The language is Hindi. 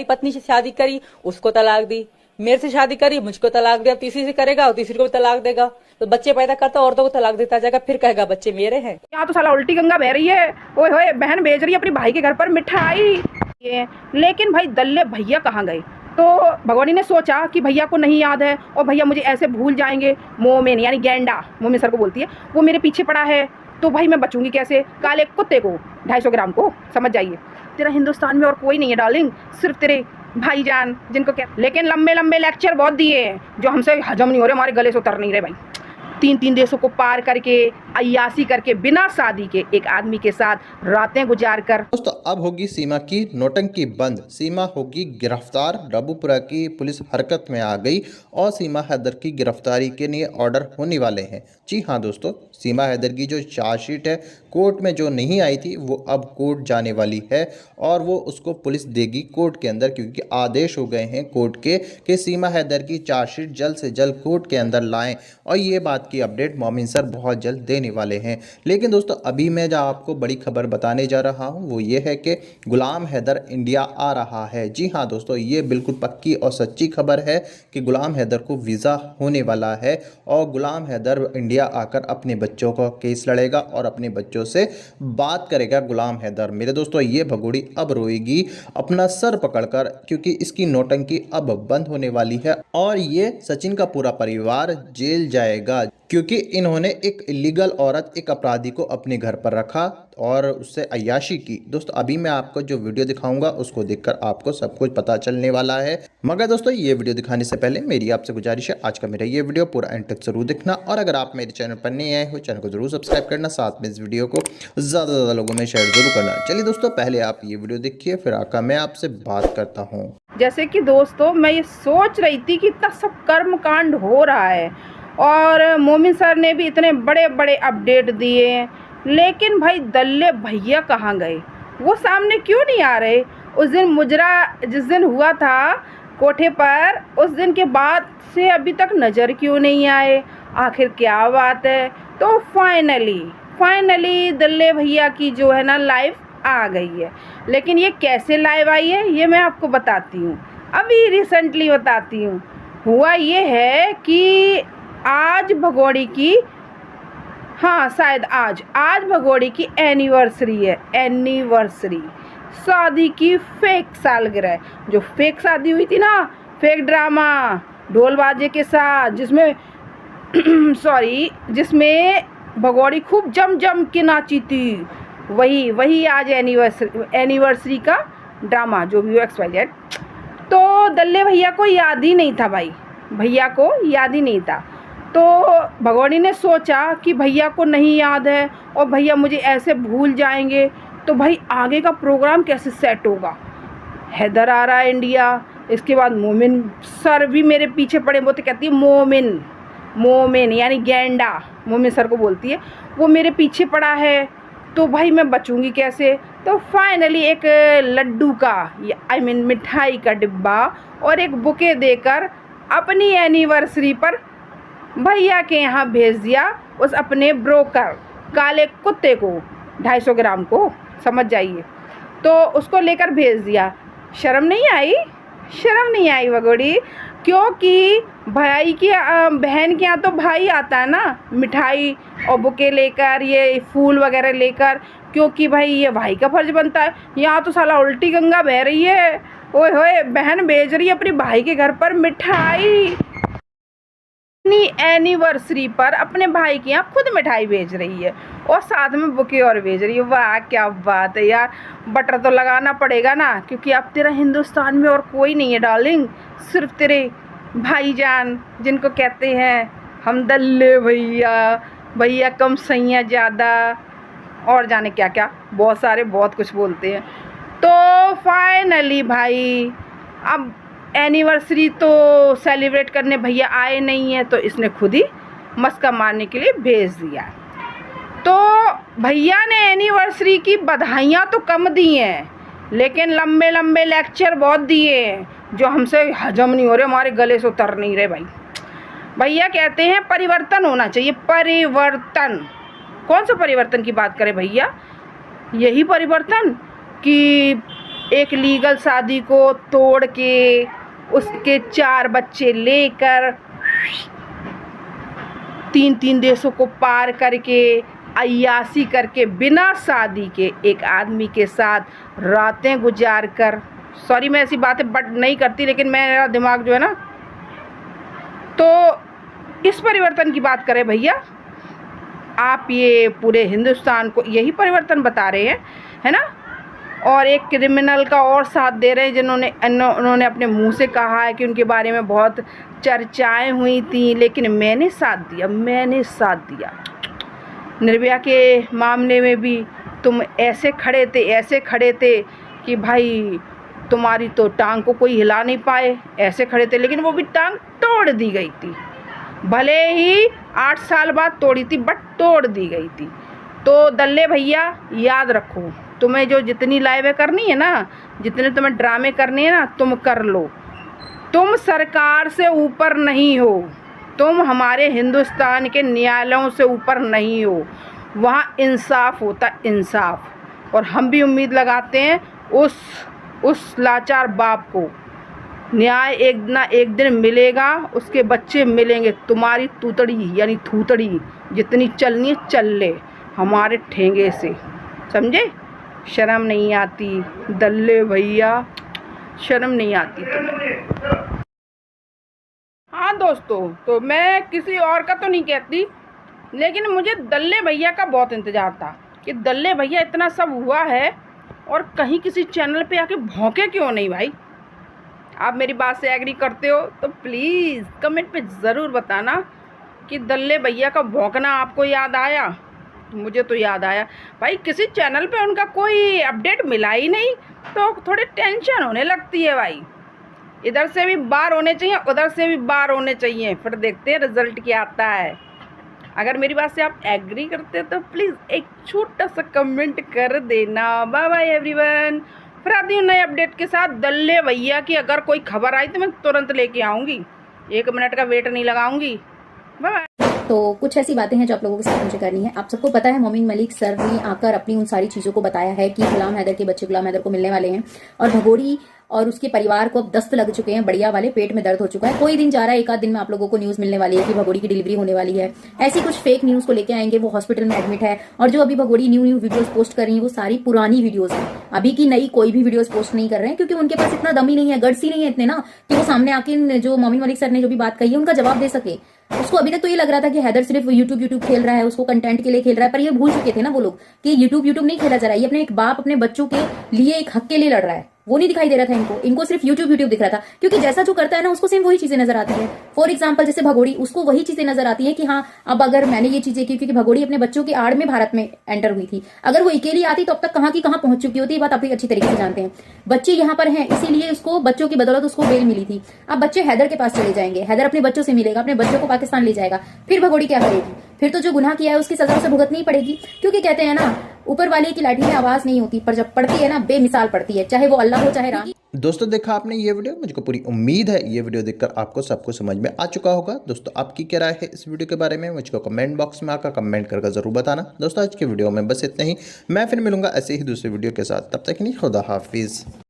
पत्नी से शादी करी, उसको तलाक दी, मेरे से शादी करी, मुझको तलाक दिया, तीसरी से करेगा और तीसरी को भी तलाक देगा। तो बच्चे पैदा करता औरतों को तलाक देता जाएगा, फिर कहेगा बच्चे मेरे हैं। यहाँ तो साला उल्टी गंगा बह रही है। ओए होए, बहन भेज रही है अपनी भाई के घर पर मिठाई। लेकिन भाई दल्ले भैया कहाँ गए? तो भगवानी ने सोचा कि भैया को नहीं याद है और भैया मुझे ऐसे भूल जाएंगे। मोमिन यानी गैंडा, मोमिन सर को बोलती है, वो मेरे पीछे पड़ा है, तो भाई मैं बचूंगी कैसे? काले कुत्ते को 250 ग्राम को, समझ जाइए। तेरा हिंदुस्तान में और कोई नहीं है डार्लिंग, सिर्फ तेरे भाईजान, जिनको क्या। लेकिन लंबे लंबे लेक्चर बहुत दिए हैं जो हमसे हजम नहीं हो रहे, हमारे गले से उतर नहीं रहे भाई। 3 देशों को पार करके, अय्यासी करके, बिना शादी के एक आदमी के साथ रातें गुजार कर। दोस्तों अब होगी सीमा की नौटंकी बंद, सीमा होगी गिरफ्तार। डब्बूपुरा की पुलिस हरकत में आ गई और सीमा हैदर की गिरफ्तारी के लिए ऑर्डर होने वाले हैं। जी हाँ दोस्तों, सीमा हैदर की जो चार्जशीट है कोर्ट में जो नहीं आई थी वो अब कोर्ट जाने वाली है और वो उसको पुलिस देगी कोर्ट के अंदर, क्योंकि आदेश हो गए हैं कोर्ट के कि सीमा हैदर की चार्जशीट जल्द से जल्द कोर्ट के अंदर लाएं। और ये बात की अपडेट मोमिन सर बहुत जल्द देने वाले हैं। लेकिन दोस्तों अभी मैं जो आपको बड़ी खबर बताने जा रहा हूं वो ये है कि गुलाम हैदर इंडिया आ रहा है। जी हाँ दोस्तों, ये बिल्कुल पक्की और सच्ची खबर है कि गुलाम हैदर को वीज़ा होने वाला है और गुलाम हैदर इंडिया आकर अपने बच्चों का केस लड़ेगा और अपने बच्चों से बात करेगा। गुलाम हैदर मेरे दोस्तों, ये भगोड़ी अब रोएगी अपना सर पकड़कर, क्योंकि इसकी नौटंकी अब बंद होने वाली है और ये सचिन का पूरा परिवार जेल जाएगा, क्योंकि इन्होंने एक इलीगल औरत, एक अपराधी को अपने घर पर रखा और उससे अय्याशी की। दोस्तों अभी मैं आपको जो वीडियो दिखाऊंगा उसको देखकर आपको सब कुछ पता चलने वाला है। मगर दोस्तों ये वीडियो दिखाने से पहले मेरी आपसे गुजारिश है, आज का मेरा ये वीडियो पूरा एंड तक जरूर देखना और अगर आप मेरे चैनल पर नए आए हो चैनल को जरूर सब्सक्राइब करना, साथ में इस वीडियो को ज़्यादा से ज़्यादा लोगों में शेयर जरूर करना। चलिए दोस्तों, पहले आप ये वीडियो देखिए फिर आकर मैं आपसे बात करता हूँ। जैसे कि दोस्तों मैं ये सोच रही थी कि इतना सब कर्म कांड हो रहा है और मोमिन सर ने भी इतने बड़े बड़े अपडेट दिए, लेकिन भाई दल्ले भैया कहाँ गए? वो सामने क्यों नहीं आ रहे? उस दिन मुजरा जिस दिन हुआ था कोठे पर, उस दिन के बाद से अभी तक नज़र क्यों नहीं आए? आखिर क्या बात है? तो फाइनली दल्ले भैया की जो है ना लाइव आ गई है। लेकिन ये कैसे लाइव आई है ये मैं आपको बताती हूँ, अभी रिसेंटली बताती हूँ। हुआ ये है कि आज भगोड़ी की, हाँ शायद आज भगोड़ी की एनिवर्सरी है। एनिवर्सरी शादी की फेक सालगिरह, जो फेक शादी हुई थी ना, फेक ड्रामा ढोल बाजे के साथ, जिसमें जिसमें भगोड़ी खूब जम के नाची थी, वही आज एनिवर्सरी का ड्रामा जो भी XYZ। तो दल्ले भैया को याद ही नहीं था भाई, भैया को याद ही नहीं था। तो भगोड़ी ने सोचा कि भैया को नहीं याद है और भैया मुझे ऐसे भूल जाएंगे, तो भाई आगे का प्रोग्राम कैसे सेट होगा? हैदर आ रहा है इंडिया, इसके बाद मोमिन सर भी मेरे पीछे पड़े। वो तो कहती है मोमिन यानी गैंडा, मोमिन सर को बोलती है, वो मेरे पीछे पड़ा है, तो भाई मैं बचूंगी कैसे? तो फाइनली एक लड्डू का मिठाई का डिब्बा और एक बुके देकर अपनी एनिवर्सरी पर भैया के यहाँ भेज दिया उस अपने ब्रोकर काले कुत्ते को, 250 ग्राम को, समझ जाइए। तो उसको लेकर भेज दिया। शर्म नहीं आई भगोड़ी, क्योंकि भाई की बहन के यहाँ तो भाई आता है ना मिठाई और बुके लेकर, ये फूल वगैरह लेकर, क्योंकि भाई ये भाई का फर्ज बनता है। यहाँ तो साला उल्टी गंगा बह रही है। ओए होए, बहन भेज रही है अपनी भाई के घर पर मिठाई, अपनी एनिवर्सरी पर अपने भाई के यहाँ खुद मिठाई भेज रही है और साथ में बुके और भेज रही है। वाह क्या बात है यार, बटर तो लगाना पड़ेगा ना, क्योंकि अब तेरा हिंदुस्तान में और कोई नहीं है डार्लिंग, सिर्फ तेरे भाईजान, जिनको कहते हैं हम दल्ले भैया कम सैया ज़्यादा, और जाने क्या क्या बहुत सारे बहुत कुछ बोलते हैं। तो फाइनली भाई अब एनिवर्सरी तो सेलिब्रेट करने भैया आए नहीं है, तो इसने खुद ही मस्का मारने के लिए भेज दिया। तो भैया ने एनिवर्सरी की बधाइयाँ तो कम दी हैं, लेकिन लंबे लंबे लेक्चर बहुत दिए हैं जो हमसे हजम नहीं हो रहे, हमारे गले से उतर नहीं रहे भाई। भैया कहते हैं परिवर्तन होना चाहिए। परिवर्तन, कौन सा परिवर्तन की बात करें भैया? यही परिवर्तन कि एक लीगल शादी को तोड़ के उसके 4 बच्चे लेकर 3 देशों को पार करके अय्याशी करके बिना शादी के एक आदमी के साथ रातें गुजार कर, सॉरी मैं ऐसी बातें बट नहीं करती, लेकिन मेरा दिमाग जो है ना, तो इस परिवर्तन की बात करें भैया, आप ये पूरे हिंदुस्तान को यही परिवर्तन बता रहे हैं, है ना। और एक क्रिमिनल का और साथ दे रहे हैं उन्होंने अपने मुंह से कहा है कि उनके बारे में बहुत चर्चाएं हुई थी, लेकिन मैंने साथ दिया। निर्भया के मामले में भी तुम ऐसे खड़े थे कि भाई तुम्हारी तो टांग को कोई हिला नहीं पाए, ऐसे खड़े थे, लेकिन वो भी टांग तोड़ दी गई थी, भले ही 8 साल बाद तोड़ी थी बट तोड़ दी गई थी। तो दल्ले भैया याद रखो, तुम्हें जो जितनी लाइवें करनी है ना, जितने तुम्हें ड्रामे करने हैं ना, तुम कर लो। तुम सरकार से ऊपर नहीं हो, तुम हमारे हिंदुस्तान के न्यायालयों से ऊपर नहीं हो। वहाँ इंसाफ होता, इंसाफ। और हम भी उम्मीद लगाते हैं उस लाचार बाप को न्याय एक ना एक दिन मिलेगा, उसके बच्चे मिलेंगे। तुम्हारी तूतड़ी यानी थूतड़ी जितनी चलनी है चल ले हमारे ठेंगे से, समझे। शर्म नहीं आती दल्ले भैया, शर्म नहीं आती तुम्हें। हाँ दोस्तों, तो मैं किसी और का तो नहीं कहती, लेकिन मुझे दल्ले भैया का बहुत इंतज़ार था कि दल्ले भैया इतना सब हुआ है और कहीं किसी चैनल पे आके भौंके क्यों नहीं। भाई आप मेरी बात से एग्री करते हो तो प्लीज़ कमेंट पे ज़रूर बताना कि दल्ले भैया का भौंकना आपको याद आया। मुझे तो याद आया भाई, किसी चैनल पे उनका कोई अपडेट मिला ही नहीं तो थोड़ी टेंशन होने लगती है भाई। इधर से भी बार होने चाहिए, उधर से भी बार होने चाहिए, फिर देखते हैं रिजल्ट क्या आता है। अगर मेरी बात से आप एग्री करते हैं तो प्लीज़ एक छोटा सा कमेंट कर देना। बाय बाय एवरीवन, फिर आती हूँ नए अपडेट के साथ। दल्ले भैया की अगर कोई खबर आई तो मैं तुरंत लेके आऊँगी, 1 मिनट का वेट नहीं लगाऊंगी। Bye bye. तो कुछ ऐसी बातें हैं जो आप लोगों के साथ मुझे करनी है। आप सबको पता है मोमिन मलिक सर ने आकर अपनी उन सारी चीजों को बताया है कि गुलाम हैदर के बच्चे गुलाम हैदर को मिलने वाले हैं और भगोड़ी और उसके परिवार को अब दस्त लग चुके हैं, बढ़िया वाले, पेट में दर्द हो चुका है। कोई दिन जा रहा है, 1 आध दिन में आप लोगों को न्यूज मिलने वाली है कि भगोड़ी की डिलीवरी होने वाली है। ऐसी कुछ फेक न्यूज को लेके आएंगे, वो हॉस्पिटल में एडमिट है। और जो अभी भगोड़ी न्यू वीडियोस पोस्ट कर रही है वो सारी पुरानी वीडियोस है, अभी की नई कोई भी वीडियोस पोस्ट नहीं कर रहे हैं, क्योंकि उनके पास इतना दम ही नहीं है, गट्स ही नहीं है इतने ना कि वो सामने आके जो मोमिन मलिक सर ने जो भी बात कही है उनका जवाब दे सके। उसको अभी तक तो ये लग रहा था कि हैदर सिर्फ यूट्यूब खेल रहा है, उसको कंटेंट के लिए खेल रहा है, पर ये भूल चुके थे ना वो लोग कि यूट्यूब नहीं खेला जा रहा है। ये अपने एक बाप अपने बच्चों के लिए एक हक के लिए लड़ रहा है, वो नहीं दिखाई दे रहा था इनको सिर्फ यूट्यूब दिख रहा था, क्योंकि जैसा जो करता है ना उसको सेम वही चीजें नजर आती है। फॉर एग्जांपल जैसे भगोड़ी, उसको वही चीजें नजर आती है कि हाँ अब अगर मैंने ये चीजें की, क्योंकि भगोड़ी अपने बच्चों की आड़ में भारत में एंटर हुई थी, अगर वो अकेली आती तो अब तक कहाँ की कहाँ पहुंच चुकी होती, ये बात आप अच्छी तरीके से जानते हैं। बच्चे यहाँ पर हैं इसीलिए उसको बच्चों की बदौलत उसको बेल मिली थी। अब बच्चे हैदर के पास चले जाएंगे, हैदर अपने बच्चों से मिलेगा, अपने बच्चों को पाकिस्तान ले जाएगा, फिर भगोड़ी क्या करेगी? फिर तो जो गुनाह किया है उसकी सजा उसे भुगतनी पड़ेगी, क्योंकि कहते हैं ना ऊपर वाले की लाठी में आवाज नहीं होती, पर जब पड़ती है ना बेमिसाल पड़ती है, चाहे वो अल्लाह हो चाहे राम। दोस्तों देखा आपने ये वीडियो, मुझको पूरी उम्मीद है ये वीडियो देखकर आपको सब कुछ समझ में आ चुका होगा। दोस्तों आपकी क्या राय है इस वीडियो के बारे में, मुझको कमेंट बॉक्स में आकर कमेंट करके जरूर बताना। दोस्तों आज के वीडियो में बस इतना ही, मैं फिर मिलूंगा ऐसे ही दूसरे वीडियो के साथ, तब तक नहीं, खुदा हाफिज।